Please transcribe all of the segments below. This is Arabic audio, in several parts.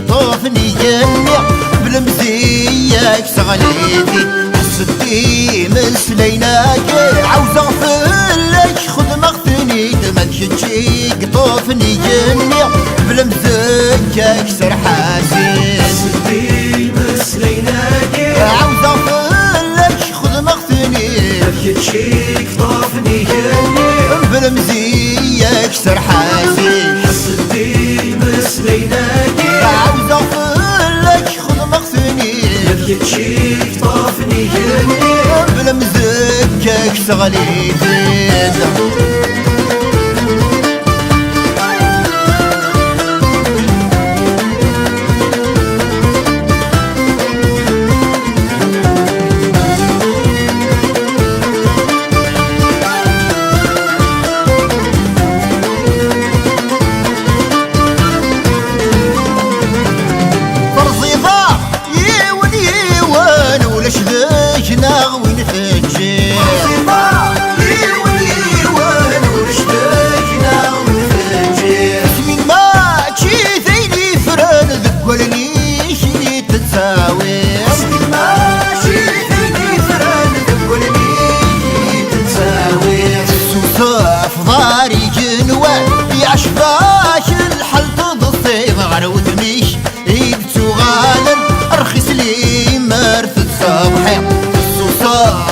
طوفني جنة بالمزية كسغليتي حسدي مسليناك عاوز اغفرلك خذ مغفني دمك تشيك طوفني جنة بالمزية كسر حاسين حسدي مسليناك عاوز اغفرلك خذ مغفني دمك تشيك طوفني جنة بالمزية كسر حاسين حسدي مسليناك عاوز اغفرلك خذ مغفني دمك تشيك طوفني جنة بالمزية كسر غليتي وين فجي من ما تشي ثيني فرن ذكولني شي تتساوي من ما تشي ثيني فرن ذكولني شي تتساوي السوسة في ضاري جنوان يعشباش الحل تضصي غروت ميش يبتو غالا ارخص لي مرثد صبحي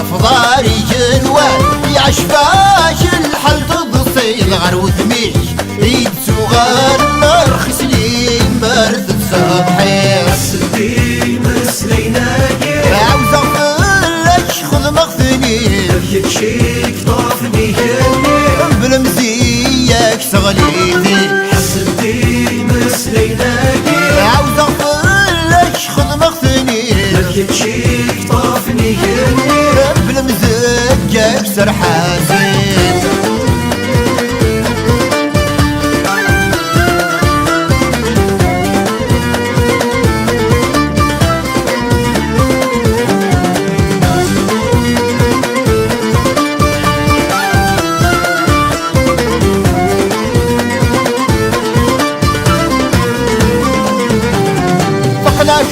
في ضاري جنوان يعشباش الحل تضصي غروت ميش يبتو غالا ارخص لي مرثد صبحي حسدي مسليناك عاوز اغفرلك خذ مغفني دمك تشيك طوفني جنة بالمزية كسغليتي حسدي مسليناك عاوز اغفرلك خذ مغفني دمك تشيك طوفني جنة بالمزية كسر حاسين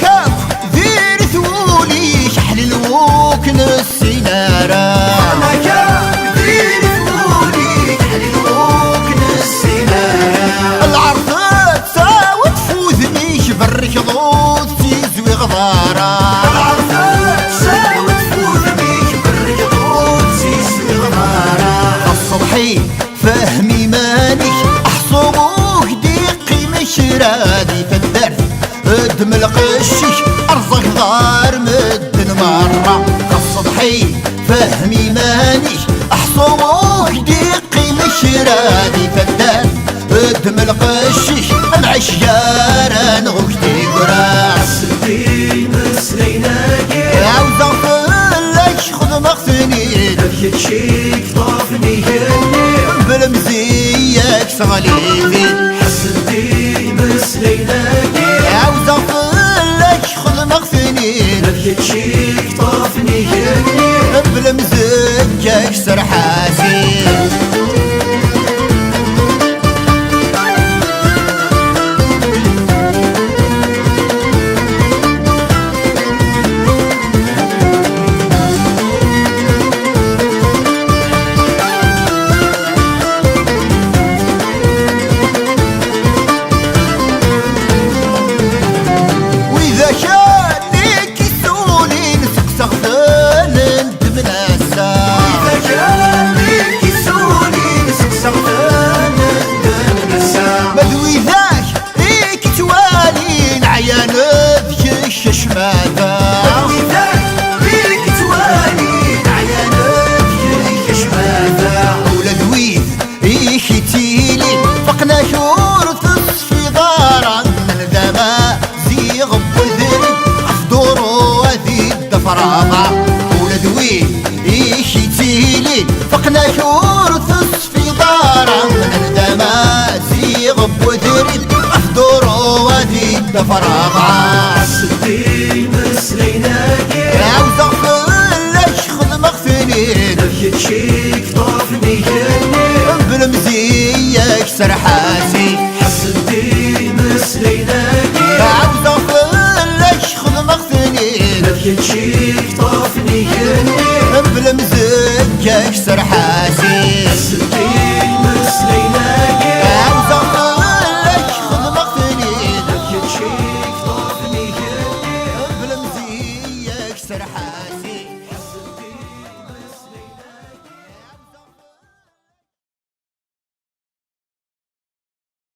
كاف ذير ثولي شحل الوك نسينارا أنا كاف ذير ثولي شحل الوك نسينارا العرضات ساوت فوذني شبرك ضوض تيزوي غضارا العرضات ساوت فوذني شبرك ضوض تيزوي غضارا الصبحي فهمي ماني احصبوك ديقي مشرادي فالدرس ادم القشيش ارزق دار مدن مرة الصبحي فهمي ماني احصوك ديقي مشرادي فدان ادم القشيش العشيارة نغوكتي قرا حسدي مسليناك عاوز اغفرلك خذ مغفني دمك تشيك طوفني جنة بالمزية كسغليتي حسدي مسليناك عاوز اغفرلك خذ مغفني دمك تشيك طوفني جنة بالمزية كسر حاسين فقنا شور تصفي دارا من ذما زيغ بذرب أفدور وذي الدفرامة ولد وين إيشي تيلي فقنا شور تصفي دارا من ذما زيغ بذرب أفدور وذي الدفرامة حسدي مسليناك عاوز اغفرلك خذ مغفني دمك تشيك طوفني جنة بالمزية كسر حاسي حسدي مسليناك كل شي طافني يهني بالمزج سرحان